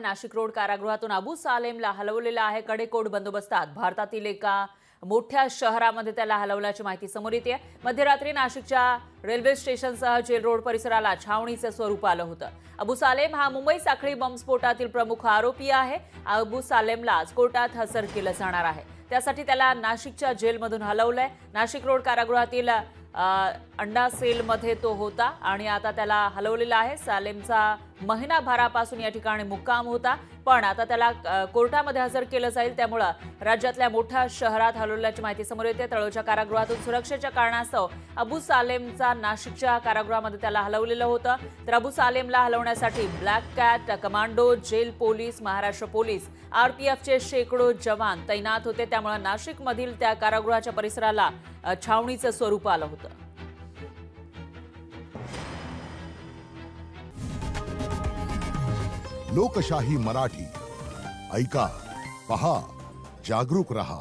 Nashik road कारागृहातून अबू सालेमला हलवलेलं आहे कडेकोट बंदोबस्तात। भारतातील एका मोठ्या शहरामध्ये त्याला हलवल्याची माहिती समोर येते। मध्यरात्री नाशिकच्या रेल्वे स्टेशनसह जेल रोड परिसराला छावणीचं स्वरूप आलं होतं। अबू सालेम हा मुंबई साखळी बॉम्बस्फोटातील प्रमुख आरोपी आहे। अबू सालेमला कोर्टात हजर केलं जाणार आहे, त्यासाठी त्याला नाशिकच्या जेलमधून हलवलंय। नाशिक रोड कारागृहातील अंडा सेलमध्ये तो होता आणि आता त्याला हलवलेला आहे। सालेमचा महिनाभरापासून या ठिकाणी मुक्काम होता, पण आता त्याला कोर्टामध्ये हजर केलं जाईल। त्यामुळे राज्यातल्या मोठ्या शहरात हलवल्याची माहिती समोर येते। तळोजा कारागृहातून सुरक्षेच्या कारणास्तव अबू सालेमचा नाशिकच्या कारागृहामध्ये त्याला हलवलेलं होतं। तर अबू सालेमला हलवण्यासाठी black cat, commando, jail police, Maharashtra police, आरपीएफचे शेकडो जवान तैनात होते। त्यामुळे नाशिकमधील त्या कारागृहाच्या परिसराला छावणीचं स्वरूप आलं होतं। लोकशाही मराठी ऐका, पहा, जागरूक रहा।